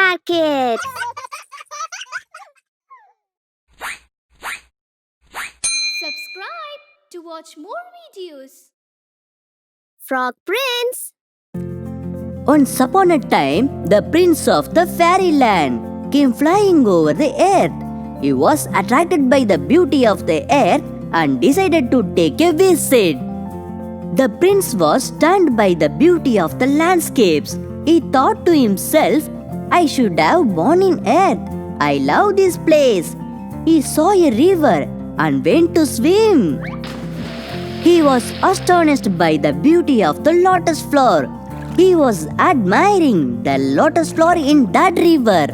Star Kids. Subscribe to watch more videos. Frog Prince. Once upon a time, the prince of the fairyland came flying over the earth. He was attracted by the beauty of the earth and decided to take a visit. The prince was stunned by the beauty of the landscapes. He thought to himself, I should have born in earth. I love this place. He saw a river and went to swim. He was astonished by the beauty of the lotus flower. He was admiring the lotus flower in that river.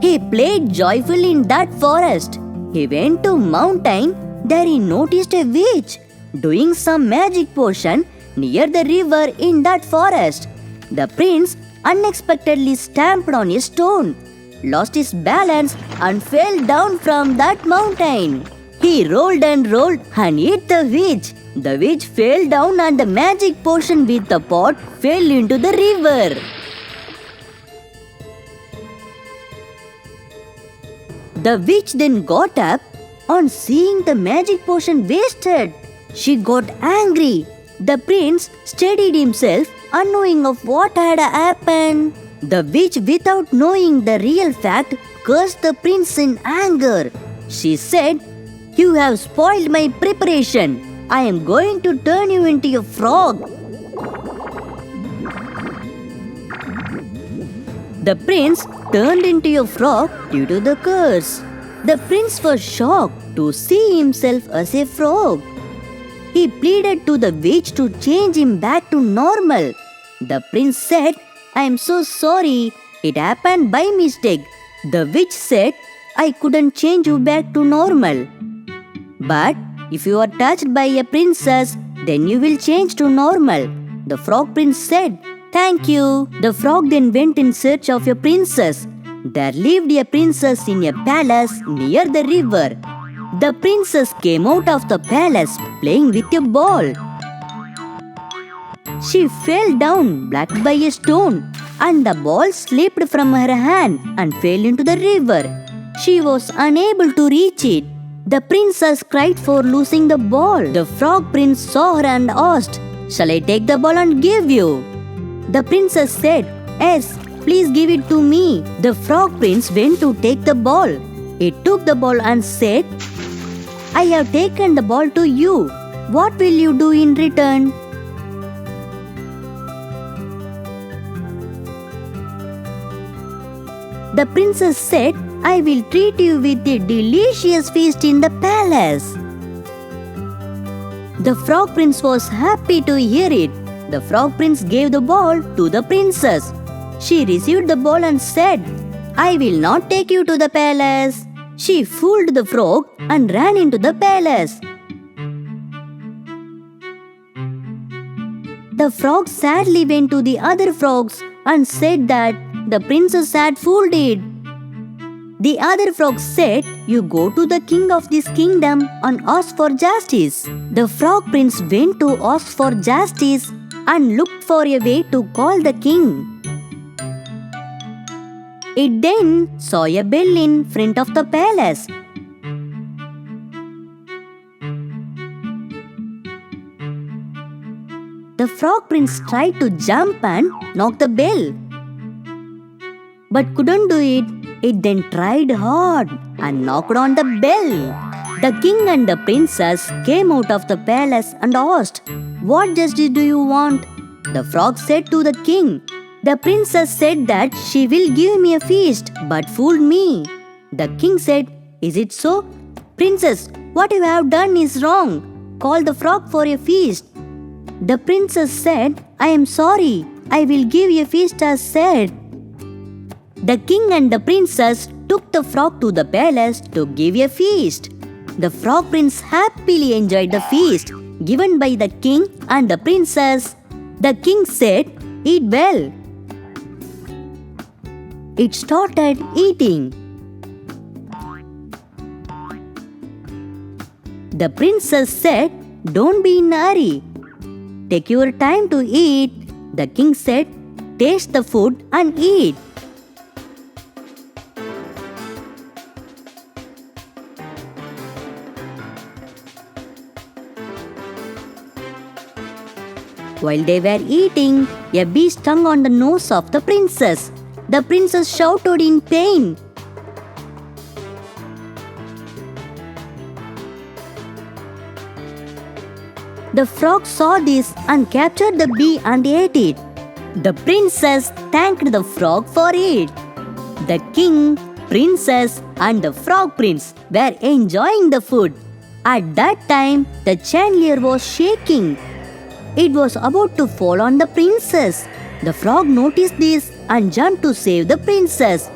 He played joyfully in that forest. He went to mountain. There he noticed a witch doing some magic potion near the river in that forest. The prince unexpectedly stamped on a stone, lost his balance and fell down from that mountain. He rolled and hit the witch. The witch fell down and the magic potion with the pot fell into the river. The witch then got up on seeing the magic potion wasted. She got angry. The prince steadied himself, unknowing of what had happened. The witch, without knowing the real fact, cursed the prince in anger. She said, You have spoiled my preparation. I am going to turn you into a frog. The prince turned into a frog due to the curse. The prince was shocked to see himself as a frog. He pleaded to the witch to change him back to normal. The prince said, I am so sorry, it happened by mistake. The witch said, I couldn't change you back to normal. But if you are touched by a princess, then you will change to normal. The frog prince said, Thank you. The frog then went in search of a princess. There lived a princess in a palace near the river. The princess came out of the palace playing with a ball. She fell down blocked by a stone and the ball slipped from her hand and fell into the river. She was unable to reach it. The princess cried for losing the ball. The frog prince saw her and asked, Shall I take the ball and give you? The princess said, Yes, please give it to me. The frog prince went to take the ball. He took the ball and said, I have taken the ball to you. What will you do in return? The princess said, I will treat you with a delicious feast in the palace. The frog prince was happy to hear it. The frog prince gave the ball to the princess. She received the ball and said, I will not take you to the palace. She fooled the frog and ran into the palace. The frog sadly went to the other frogs and said that the princess had fooled it. The other frogs said, You go to the king of this kingdom and ask for justice. The frog prince went to ask for justice and looked for a way to call the king. It then saw a bell in front of the palace. The frog prince tried to jump and knock the bell, but couldn't do it. It then tried hard and knocked on the bell. The king and the princess came out of the palace and asked, What justice do you want? The frog said to the king, The princess said that she will give me a feast, but fooled me. The king said, Is it so? Princess, what you have done is wrong. Call the frog for a feast. The princess said, I am sorry. I will give you a feast as said. The king and the princess took the frog to the palace to give a feast. The frog prince happily enjoyed the feast given by the king and the princess. The king said, Eat well. It started eating. The princess said, "Don't be in a hurry. Take your time to eat." The king said, "Taste the food and eat." While they were eating, a bee stung on the nose of the princess. The princess shouted in pain. The frog saw this and captured the bee and ate it. The princess thanked the frog for it. The king, princess, and the frog prince were enjoying the food. At that time, the chandelier was shaking. It was about to fall on the princess. The frog noticed this and jumped to save the princess.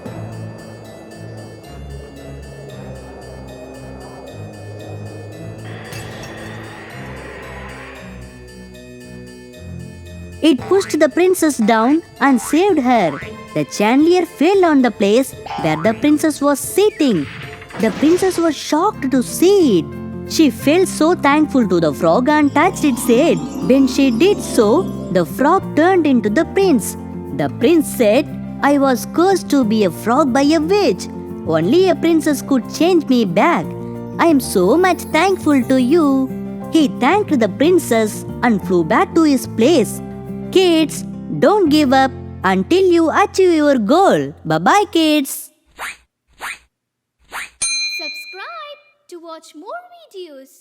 It pushed the princess down and saved her. The chandelier fell on the place where the princess was sitting. The princess was shocked to see it. She felt so thankful to the frog and touched its head. When she did so, the frog turned into the prince. The prince said, "I was cursed to be a frog by a witch. Only a princess could change me back. I am so much thankful to you." He thanked the princess and flew back to his place. Kids, don't give up until you achieve your goal. Bye-bye, kids. Subscribe to watch more videos.